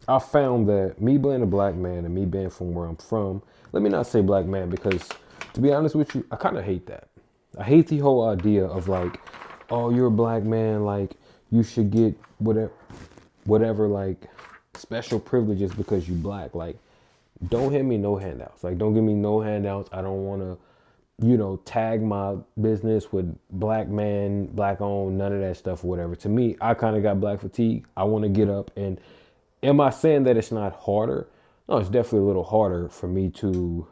I found that me being a black man and me being from where I'm from, let me not say black man because to be honest with you, I kind of hate that. I hate the whole idea of like, oh, you're a black man, like you should get whatever like special privileges because you black. Like, don't hand me no handouts. Like, don't give me no handouts. I don't want to, tag my business with black man, black owned, none of that stuff or whatever. To me, I kind of got black fatigue. I want to get up and am I saying that it's not harder? No, it's definitely a little harder for me to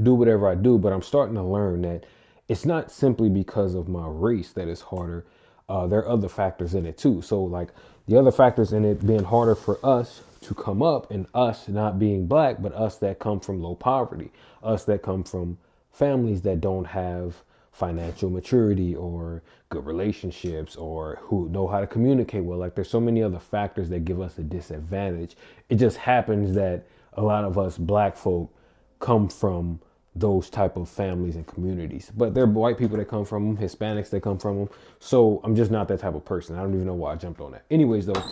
do whatever I do, but I'm starting to learn that it's not simply because of my race that it's harder. There are other factors in it too. So, like the other factors in it being harder for us to come up, and us not being black, but us that come from low poverty, us that come from families that don't have financial maturity or good relationships or who know how to communicate well. Like there's so many other factors that give us a disadvantage. It just happens that a lot of us black folk come from those type of families and communities, but there are white people that come from them, Hispanics that come from them. So I'm just not that type of person. I don't even know why I jumped on that. Anyways, though,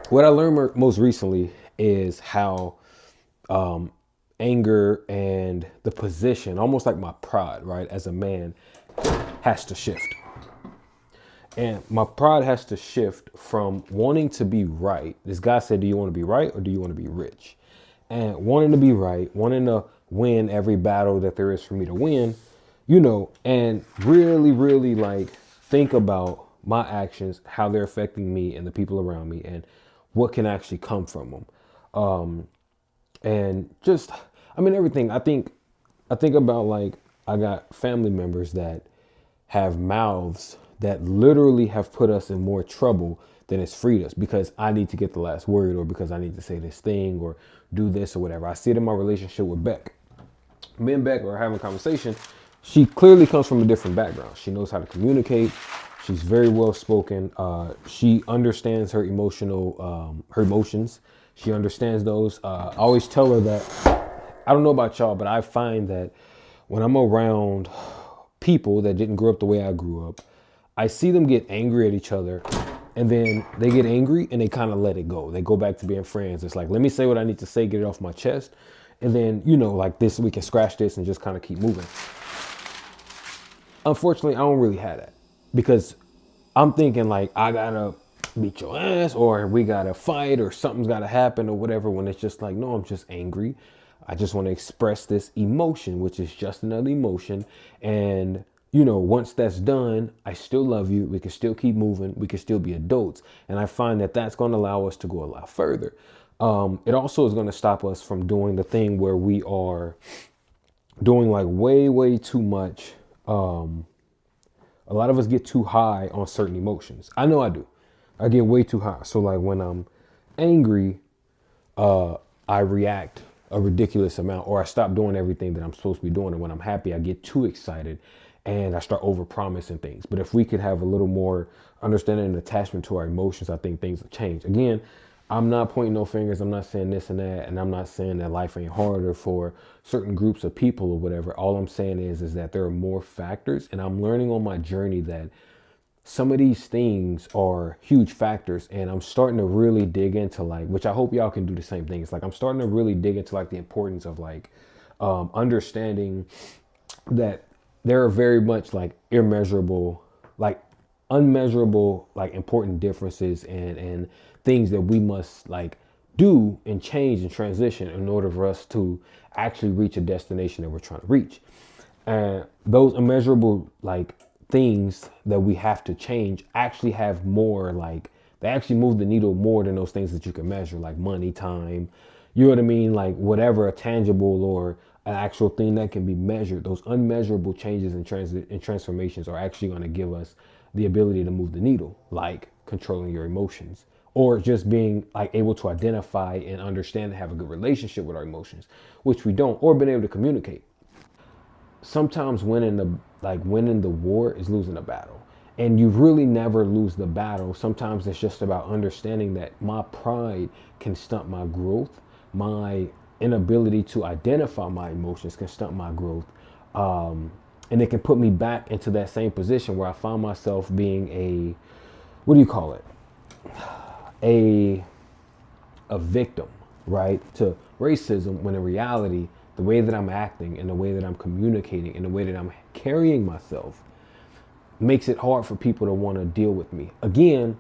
what I learned most recently is how anger and the position, almost like my pride, right, as a man, has to shift. And my pride has to shift from wanting to be right. This guy said, do you want to be right or do you want to be rich? And wanting to be right, wanting to win every battle that there is for me to win, and really, really like think about my actions, how they're affecting me and the people around me, and what can actually come from them. And just, I mean, everything. I think about like I got family members that have mouths that literally have put us in more trouble than it's freed us because I need to get the last word or because I need to say this thing or do this or whatever. I see it in my relationship with Beck. Me and Beck are having a conversation. She clearly comes from a different background. She knows how to communicate. She's very well spoken. She understands her emotions. She understands those. I always tell her that, I don't know about y'all, but I find that when I'm around people that didn't grow up the way I grew up, I see them get angry at each other and then they get angry and they kind of let it go. They go back to being friends. It's like, let me say what I need to say, get it off my chest. And then, like this, we can scratch this and just kind of keep moving. Unfortunately, I don't really have that because I'm thinking like, I gotta beat your ass or we gotta fight or something's gotta happen or whatever, when it's just like, no, I'm just angry. I just want to express this emotion, which is just another emotion. And, once that's done, I still love you. We can still keep moving. We can still be adults. And I find that that's going to allow us to go a lot further. It also is going to stop us from doing the thing where we are doing like way, way too much. A lot of us get too high on certain emotions. I know I do. I get way too high. So like when I'm angry, I react a ridiculous amount, or I stop doing everything that I'm supposed to be doing. And when I'm happy, I get too excited and I start over promising things. But if we could have a little more understanding and attachment to our emotions, I think things will change. Again, I'm not pointing no fingers. I'm not saying this and that. And I'm not saying that life ain't harder for certain groups of people or whatever. All I'm saying is that there are more factors. And I'm learning on my journey that some of these things are huge factors, and I'm starting to really dig into like, which I hope y'all can do the same thing. It's like, I'm starting to really dig into like the importance of like, understanding that there are very much like immeasurable, like unmeasurable, like important differences and things that we must like do and change and transition in order for us to actually reach a destination that we're trying to reach. And those immeasurable like things that we have to change actually have more like, they actually move the needle more than those things that you can measure, like money, time, you know what I mean? Like whatever, a tangible or an actual thing that can be measured. Those unmeasurable changes and transformations are actually going to give us the ability to move the needle, like controlling your emotions or just being like able to identify and understand and have a good relationship with our emotions, which we don't, or being able to communicate. Sometimes winning the war is losing the battle, and you really never lose the battle. Sometimes it's just about understanding that my pride can stunt my growth. My inability to identify my emotions can stunt my growth, and it can put me back into that same position where I found myself being a, what do you call it, a a victim, right, to racism, when in reality, the way that I'm acting and the way that I'm communicating and the way that I'm carrying myself makes it hard for people to want to deal with me. Again,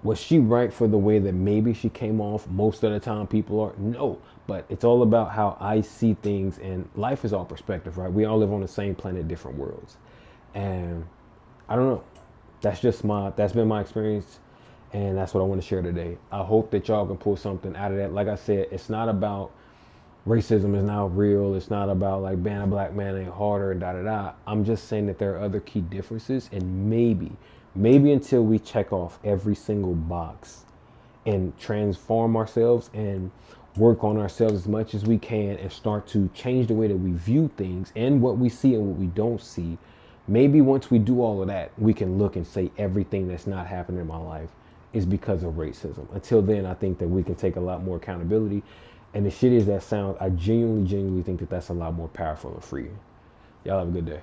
was she right for the way that maybe she came off most of the time people are? No, but it's all about how I see things, and life is all perspective, right? We all live on the same planet, different worlds. And I don't know. That's been my experience, and that's what I want to share today. I hope that y'all can pull something out of that. Like I said, it's not about racism is now real. It's not about like being a black man ain't harder and da da da. I'm just saying that there are other key differences, and maybe until we check off every single box and transform ourselves and work on ourselves as much as we can and start to change the way that we view things and what we see and what we don't see. Maybe once we do all of that, we can look and say everything that's not happening in my life is because of racism. Until then, I think that we can take a lot more accountability. And the shit is that sound, I genuinely think that that's a lot more powerful and freeing. Y'all have a good day.